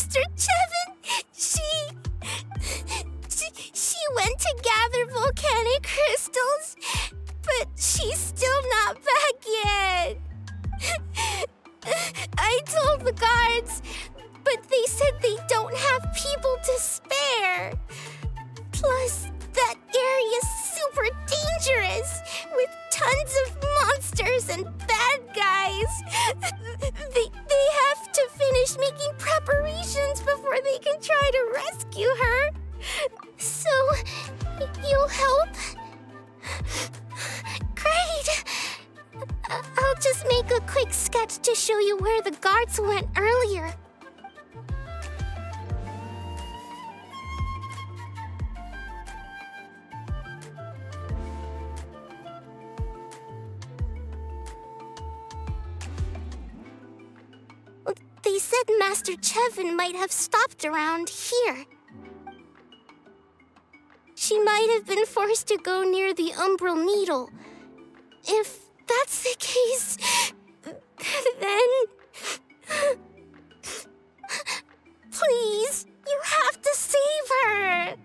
Master Chevin, she went to gather volcanic crystals, but she's still not back yet. I told the guards, but they said they don't have people to spare. Plus, that area's super dangerous, with tons of monsters and bad guys. They have to finish making preparations before they can try to rescue her. So, you'll help? Great! I'll just make a quick sketch to show you where the guards went earlier. They said Master Chevin might have stopped around here. She might have been forced to go near the Umbral Needle. If that's the case, then... Please, you have to save her!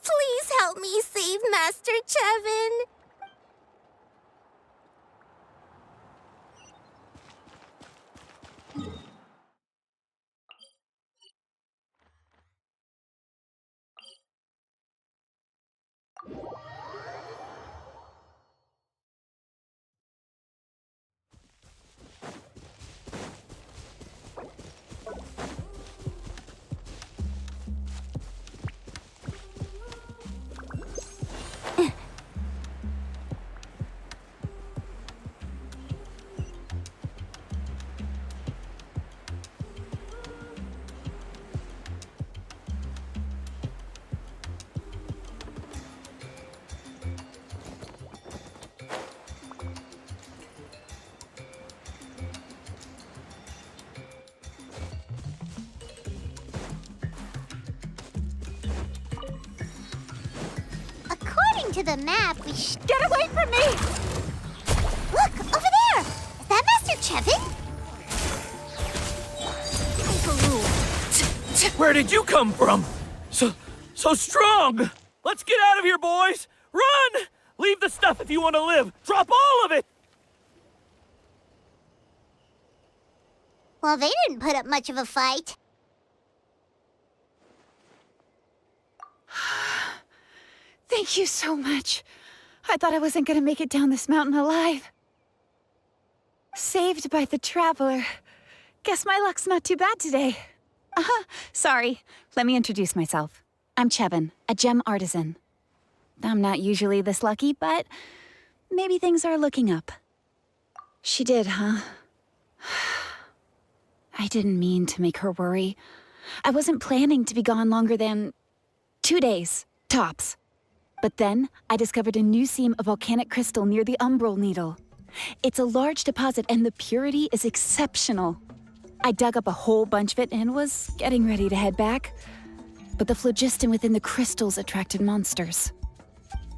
Please help me save Master Chevin. According to the map, we should... Get away from me! Look, over there! Is that Master Chevin? Where did you come from? So strong! Let's get out of here, boys! Run! Leave the stuff if you want to live! Drop all of it! Well, they didn't put up much of a fight. Thank you so much. I thought I wasn't gonna make it down this mountain alive. Saved by the Traveler. Guess my luck's not too bad today. Sorry. Let me introduce myself. I'm Chevin, a gem artisan. I'm not usually this lucky, but maybe things are looking up. She did, huh? I didn't mean to make her worry. I wasn't planning to be gone longer than 2 days, tops. But then, I discovered a new seam of volcanic crystal near the Umbral Needle. It's a large deposit, and the purity is exceptional. I dug up a whole bunch of it and was getting ready to head back. But the phlogiston within the crystals attracted monsters.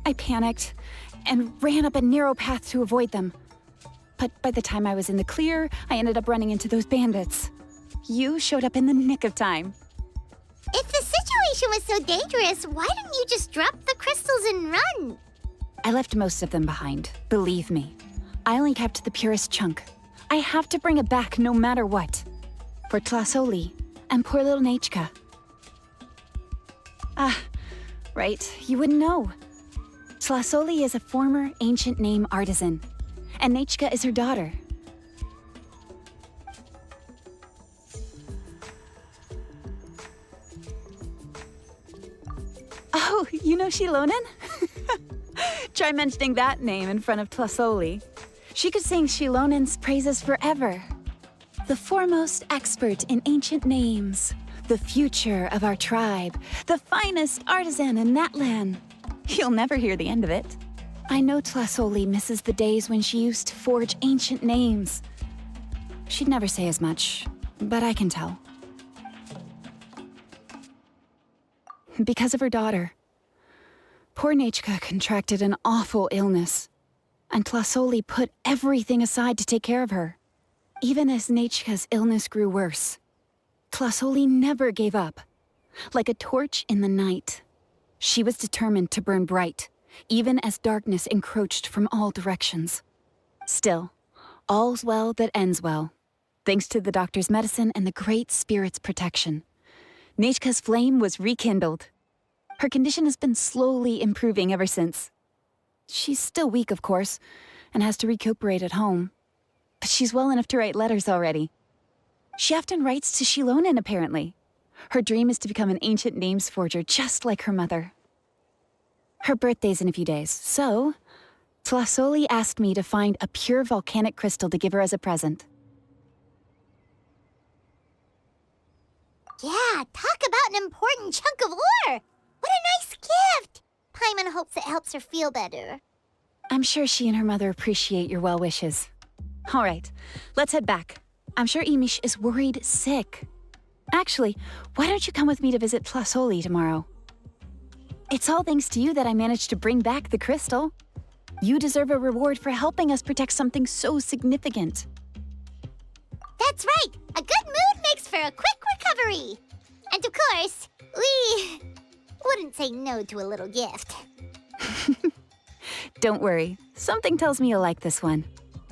I panicked and ran up a narrow path to avoid them. But by the time I was in the clear, I ended up running into those bandits. You showed up in the nick of time. If the situation was so dangerous, why didn't you just drop the crystals and run? I left most of them behind, believe me. I only kept the purest chunk. I have to bring it back no matter what. For Tlasoli and poor little Nechka. Ah, right, you wouldn't know. Tlasoli is a former ancient name artisan, and Nechka is her daughter. Oh, you know Shilonen? Try mentioning that name in front of Tlasoli. She could sing Shilonen's praises forever. The foremost expert in ancient names, the future of our tribe, the finest artisan in that land. You'll never hear the end of it. I know Tlasoli misses the days when she used to forge ancient names. She'd never say as much, but I can tell. Because of her daughter. Poor Nechka contracted an awful illness, and Tlasoli put everything aside to take care of her. Even as Nechka's illness grew worse, Tlasoli never gave up. Like a torch in the night, she was determined to burn bright, even as darkness encroached from all directions. Still, all's well that ends well, thanks to the doctor's medicine and the Great Spirit's protection. Nechka's flame was rekindled. Her condition has been slowly improving ever since. She's still weak, of course, and has to recuperate at home. But she's well enough to write letters already. She often writes to Shilonen, apparently. Her dream is to become an ancient names forger, just like her mother. Her birthday's in a few days, so Tlasoli asked me to find a pure volcanic crystal to give her as a present. Yeah, talk about an important chunk of ore! What a nice gift! Paimon hopes it helps her feel better. I'm sure she and her mother appreciate your well wishes. All right, let's head back. I'm sure Imish is worried sick. Actually, why don't you come with me to visit Tlasoli tomorrow? It's all thanks to you that I managed to bring back the crystal. You deserve a reward for helping us protect something so significant. That's right! A good mood makes for a quick recovery! And of course, we wouldn't say no to a little gift. Don't worry, something tells me you'll like this one.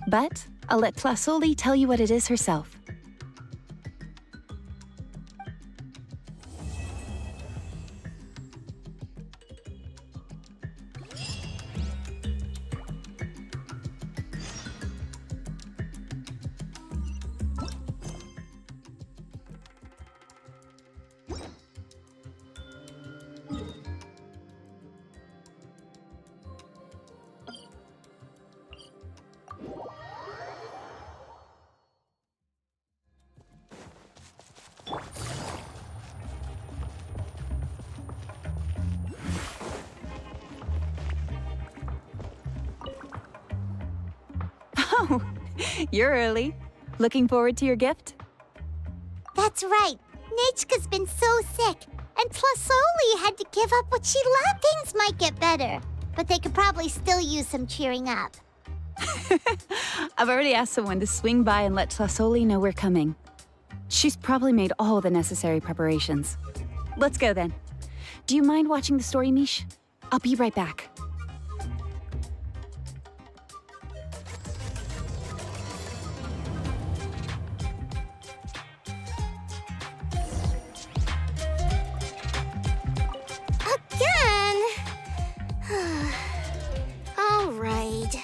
But I'll let Tlasoli tell you what it is herself. Oh, you're early. Looking forward to your gift? That's right. Nechka's been so sick, and Tlasoli had to give up what she loved. Things might get better, but they could probably still use some cheering up. I've already asked someone to swing by and let Tlasoli know we're coming. She's probably made all the necessary preparations. Let's go then. Do you mind watching the story, Mish? I'll be right back. Again? All right.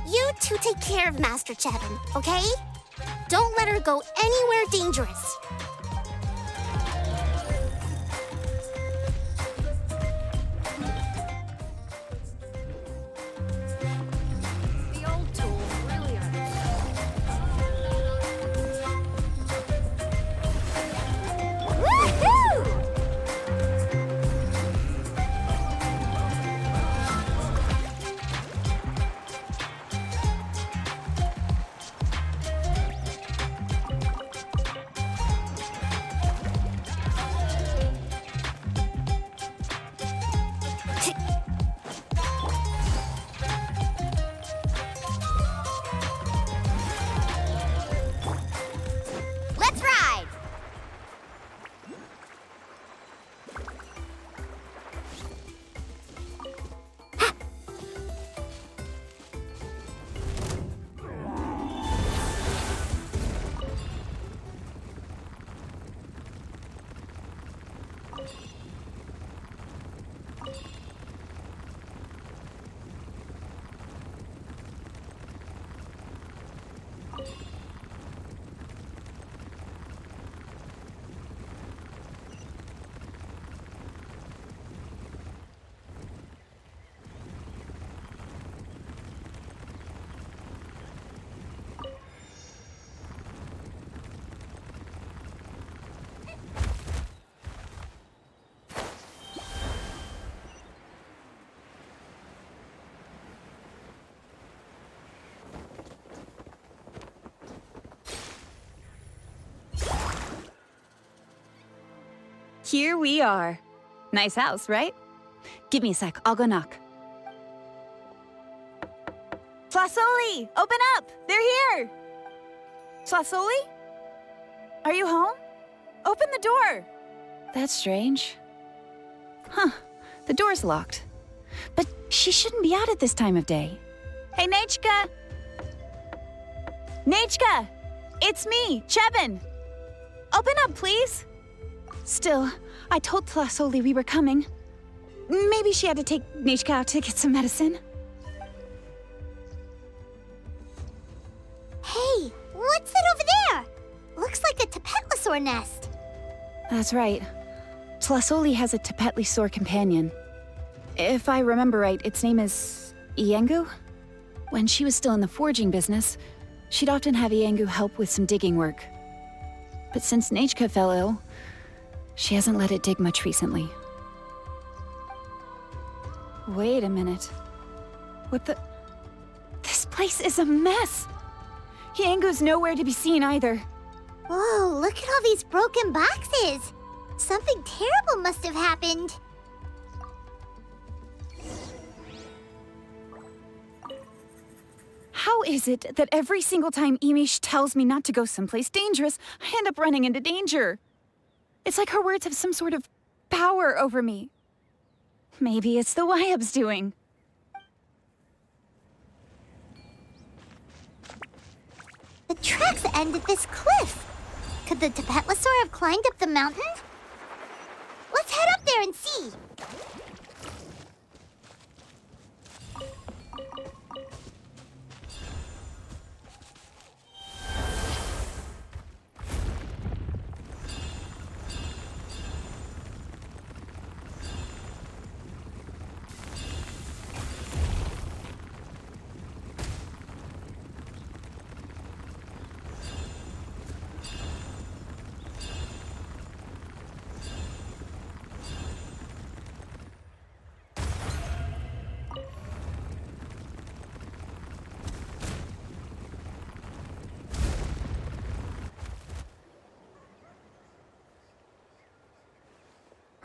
You two take care of Master Chevin, okay? Don't let her go anywhere dangerous. The old tools really are. Woohoo! Here we are. Nice house, right? Give me a sec, I'll go knock. Flasoli, open up! They're here! Flasoli? Are you home? Open the door! That's strange. Huh, the door's locked. But she shouldn't be out at this time of day. Hey, Nechka! Nechka! It's me, Chevin! Open up, please! Still, I told Flasoli we were coming. Maybe she had to take Nechka out to get some medicine. Hey, what's that over there? Looks like a Tepetlosaur nest. That's right. Flasoli has a Tepetlosaur companion. If I remember right, its name is Iengu? When she was still in the forging business, she'd often have Iengu help with some digging work. But since Nechka fell ill, she hasn't let it dig much recently. Wait a minute. What the... This place is a mess! Iengu's nowhere to be seen either. Whoa, look at all these broken boxes. Something terrible must have happened. How is it that every single time Imish tells me not to go someplace dangerous, I end up running into danger? It's like her words have some sort of power over me. Maybe it's the Wyab's doing. The tracks end at this cliff. Could the Tepetlosaur have climbed up the mountain? Let's head up there and see.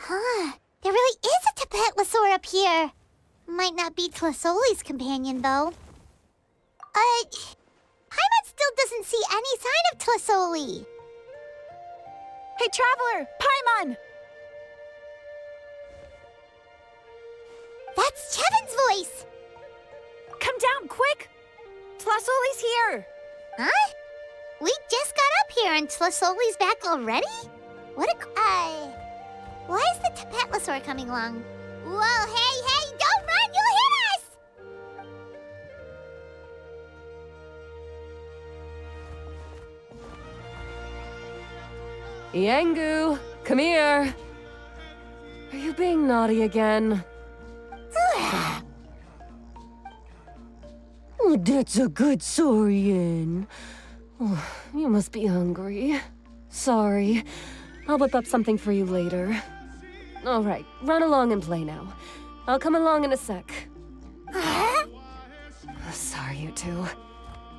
Huh, there really is a Tepetlosaur up here. Might not be Tlasoli's companion, though. Paimon still doesn't see any sign of Tlasoli. Hey, Traveler! Paimon! That's Chevin's voice! Come down, quick! Flasoli's here! Huh? We just got up here and Tlasoli's back already? What a... Why is the Tepetlosaur coming along? Whoa, hey, don't run! You'll hit us! Iengu, come here. Are you being naughty again? Oh, that's a good Saurian. Oh, you must be hungry. Sorry. I'll whip up something for you later. All right, run along and play now. I'll come along in a sec. Sorry, you two.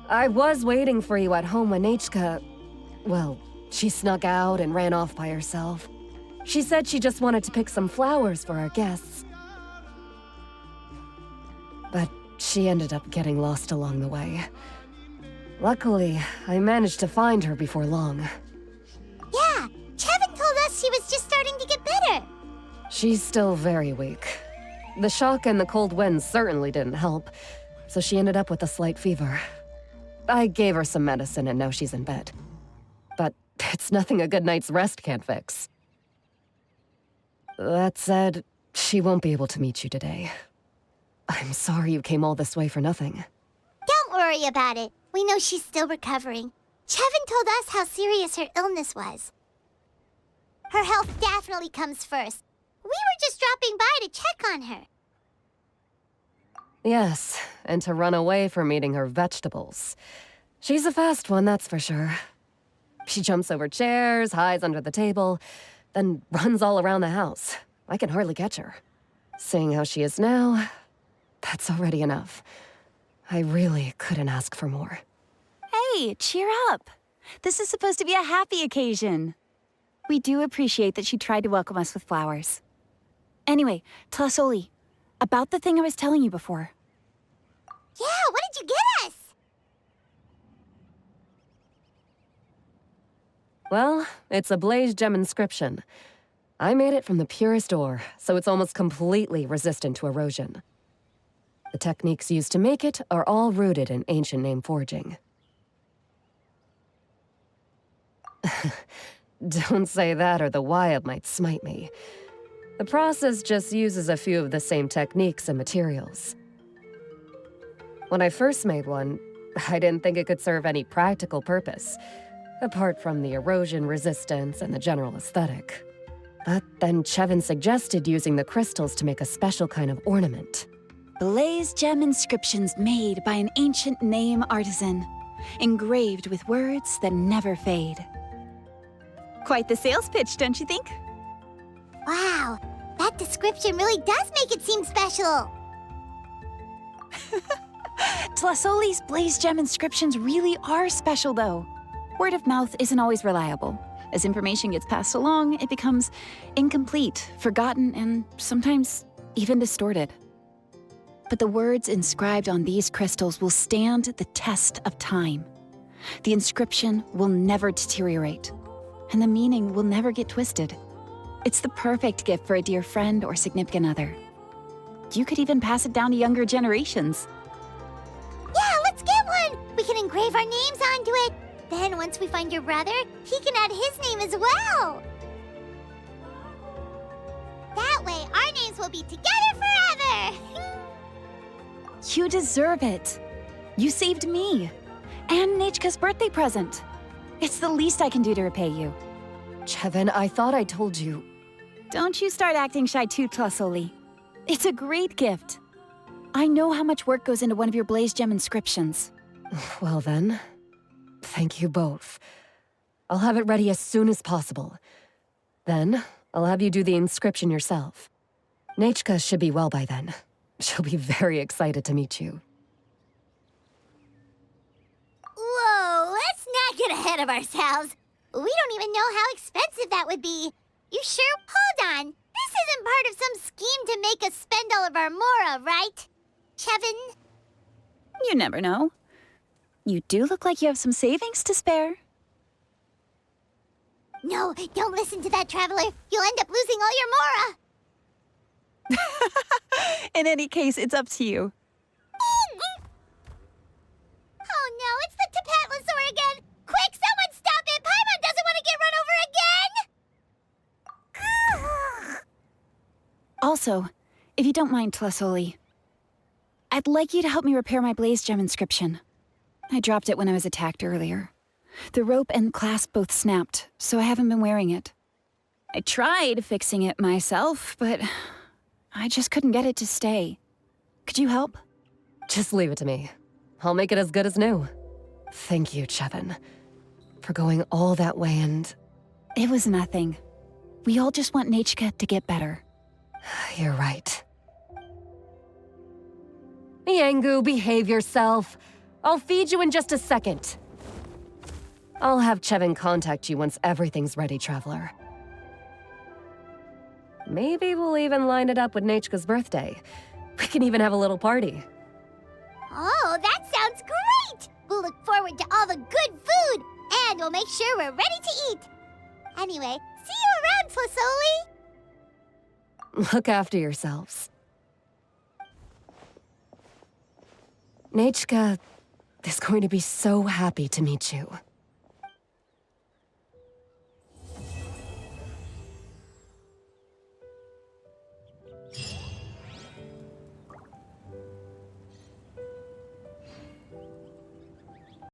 I was waiting for you at home when Nechka... Well, she snuck out and ran off by herself. She said she just wanted to pick some flowers for our guests. But she ended up getting lost along the way. Luckily, I managed to find her before long. Yeah, Chevin told us she was just starting to get better. She's still very weak. The shock and the cold winds certainly didn't help, so she ended up with a slight fever. I gave her some medicine and now she's in bed. But it's nothing a good night's rest can't fix. That said, she won't be able to meet you today. I'm sorry you came all this way for nothing. Don't worry about it. We know she's still recovering. Chevin told us how serious her illness was. Her health definitely comes first. We were just dropping by to check on her. Yes, and to run away from eating her vegetables. She's a fast one, that's for sure. She jumps over chairs, hides under the table, then runs all around the house. I can hardly catch her. Seeing how she is now, that's already enough. I really couldn't ask for more. Hey, cheer up. This is supposed to be a happy occasion. We do appreciate that she tried to welcome us with flowers. Anyway, Tlasoli, about the thing I was telling you before. Yeah, what did you get us? Well, it's a blaze gem inscription. I made it from the purest ore, so it's almost completely resistant to erosion. The techniques used to make it are all rooted in ancient name forging. Don't say that or the Wild might smite me. The process just uses a few of the same techniques and materials. When I first made one, I didn't think it could serve any practical purpose, apart from the erosion resistance and the general aesthetic. But then Chevin suggested using the crystals to make a special kind of ornament. Blaze gem inscriptions made by an ancient name artisan, engraved with words that never fade. Quite the sales pitch, don't you think? Wow, that description really does make it seem special. Tlasoli's blaze gem inscriptions really are special, though. Word of mouth isn't always reliable. As information gets passed along, it becomes incomplete, forgotten, and sometimes even distorted. But the words inscribed on these crystals will stand the test of time. The inscription will never deteriorate, and the meaning will never get twisted. It's the perfect gift for a dear friend or significant other. You could even pass it down to younger generations. Yeah, let's get one! We can engrave our names onto it. Then once we find your brother, he can add his name as well. That way, our names will be together forever! You deserve it. You saved me. And Nechka's birthday present. It's the least I can do to repay you. Chevin, I thought I told you. Don't you start acting shy too, Tlasoli. It's a great gift. I know how much work goes into one of your blaze gem inscriptions. Well then, thank you both. I'll have it ready as soon as possible. Then, I'll have you do the inscription yourself. Nechka should be well by then. She'll be very excited to meet you. Whoa, let's not get ahead of ourselves. We don't even know how expensive that would be. You sure? Hold on. This isn't part of some scheme to make us spend all of our mora, right? Chevin? You never know. You do look like you have some savings to spare. No, don't listen to that traveler. You'll end up losing all your mora. In any case, it's up to you. Oh no, it's the Tepetli again! Quick, someone stop it! Paimon doesn't want to get run over again! Also, if you don't mind, Tlasoli, I'd like you to help me repair my blaze gem inscription. I dropped it when I was attacked earlier. The rope and clasp both snapped, so I haven't been wearing it. I tried fixing it myself, but I just couldn't get it to stay. Could you help? Just leave it to me. I'll make it as good as new. Thank you, Chevin, for going all that way and... It was nothing. We all just want Nechka to get better. You're right. Miangu, behave yourself. I'll feed you in just a second. I'll have Chevin contact you once everything's ready, Traveler. Maybe we'll even line it up with Nechka's birthday. We can even have a little party. Oh, that sounds great! We'll look forward to all the good food, and we'll make sure we're ready to eat. Anyway, see you around, Tlasoli! Look after yourselves. Nechka is going to be so happy to meet you.